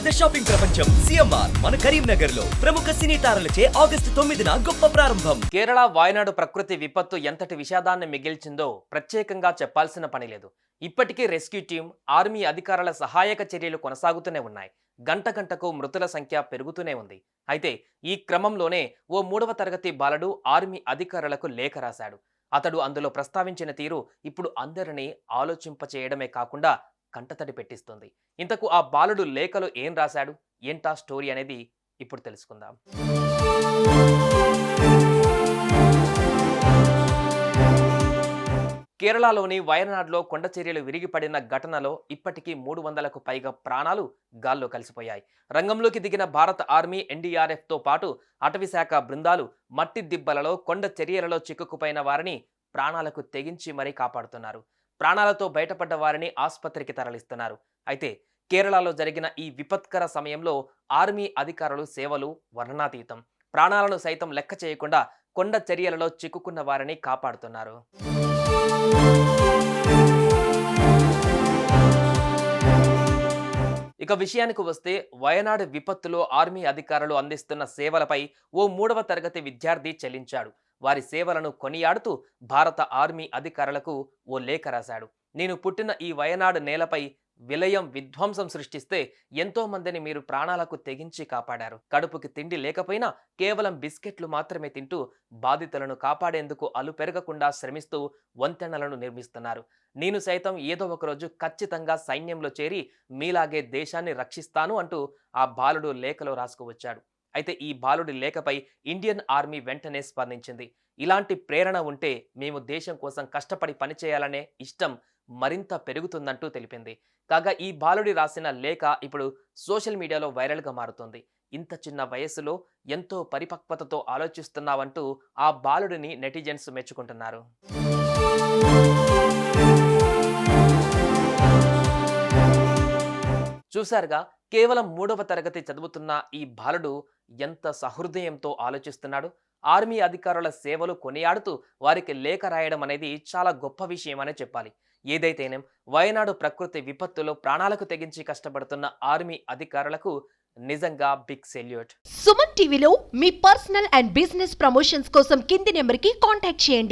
పెద్ద షాపింగ్ ప్రపంచం సిఎంఆర్ మన కరీంనగర్ లో ప్రముఖ సినీ తారలచే ఆగస్టు 9న గొప్ప ప్రారంభం. కేరళ వాయనాడు ప్రకృతి విపత్తు ఎంతటి విషాదాన్ని మిగిల్చిందో ప్రత్యేకంగా చెప్పాల్సిన పని లేదు. ఇప్పటికీ రెస్క్యూ టీం, ఆర్మీ అధికారుల సహాయక చర్యలు కొనసాగుతూనే ఉన్నాయి. గంట గంటకు మృతుల సంఖ్య పెరుగుతూనే ఉంది. అయితే ఈ క్రమంలోనే ఓ 3వ తరగతి బాలుడు ఆర్మీ అధికారులకు లేఖ రాశాడు. అతడు అందులో ప్రస్తావించిన తీరు ఇప్పుడు అందరినీ ఆలోచింపచేయడమే కాకుండా కంటతడి పెట్టిస్తుంది. ఇంతకు ఆ బాలుడు లేఖలో ఏం రాశాడు, ఏంటా స్టోరీ అనేది ఇప్పుడు తెలుసుకుందాం. కేరళలోని వయనాడ్లో కొండ చర్యలు విరిగిపడిన ఘటనలో ఇప్పటికీ 300కు పైగా ప్రాణాలు గాల్లో కలిసిపోయాయి. రంగంలోకి దిగిన భారత ఆర్మీ, ఎన్డీఆర్ఎఫ్తో పాటు అటవీశాఖ బృందాలు మట్టి దిబ్బలలో కొండ చర్యలలో చిక్కుకుపోయిన వారిని ప్రాణాలకు తెగించి మరీ కాపాడుతున్నారు. ప్రాణాలతో బయటపడ్డ వారిని ఆసుపత్రికి తరలిస్తున్నారు. అయితే కేరళలో జరిగిన ఈ విపత్కర సమయంలో ఆర్మీ అధికారులు సేవలు వర్ణనాతీతం. ప్రాణాలను సైతం లెక్క చేయకుండా కొండ చర్యలలో చిక్కుకున్న వారిని కాపాడుతున్నారు. ఇక విషయానికి వస్తే, వయనాడు విపత్తులో ఆర్మీ అధికారులు అందిస్తున్న సేవలపై ఓ 3వ తరగతి విద్యార్థి చెల్లించాడు. వారి సేవలను కొనియాడుతూ భారత ఆర్మీ అధికారులకు ఓ లేఖ రాశాడు. నేను పుట్టిన ఈ వయనాడు నేలపై విలయం, విధ్వంసం సృష్టిస్తే ఎంతో మందిని మీరు ప్రాణాలకు తెగించి కాపాడారు. కడుపుకి తిండి లేకపోయినా కేవలం బిస్కెట్లు మాత్రమే తింటూ బాధితులను కాపాడేందుకు అలుపెరగకుండా శ్రమిస్తూ వంతెనలను నిర్మిస్తున్నారు. నేను సైతం ఏదో ఒకరోజు ఖచ్చితంగా సైన్యంలో చేరి మీలాగే దేశాన్ని రక్షిస్తాను అంటూ ఆ బాలుడు లేఖలో రాసుకువచ్చాడు. అయితే ఈ బాలుడి లేఖపై ఇండియన్ ఆర్మీ వెంటనే స్పందించింది. ఇలాంటి ప్రేరణ ఉంటే మేము దేశం కోసం కష్టపడి పనిచేయాలనే ఇష్టం మరింత పెరుగుతుందంటూ తెలిపింది. కాగా ఈ బాలుడి రాసిన లేఖ ఇప్పుడు సోషల్ మీడియాలో వైరల్గా మారుతుంది. ఇంత చిన్న వయస్సులో ఎంతో పరిపక్వతతో ఆలోచిస్తున్నావంటూ ఆ బాలుడిని నెటిజన్స్ మెచ్చుకుంటున్నారు. చూశారుగా, కేవలం 3వ తరగతి చదువుతున్న ఈ బాలుడు ఎంత సహృదయంతో ఆలోచిస్తున్నాడు. ఆర్మీ అధికారుల సేవలు కొనియాడుతూ వారికి లేఖ రాయడం అనేది చాలా గొప్ప విషయం అనే చెప్పాలి. ఏదైతేనేం వయనాడు ప్రకృతి విపత్తులో ప్రాణాలకు తెగించి కష్టపడుతున్న ఆర్మీ అధికారులకు నిజంగా బిగ్ సెల్యూట్. సుమన్ టీవీలో మీ పర్సనల్ అండ్ బిజినెస్ ప్రమోషన్స్ కోసం కింది నెంబర్కి కాంటాక్ట్ చేయండి.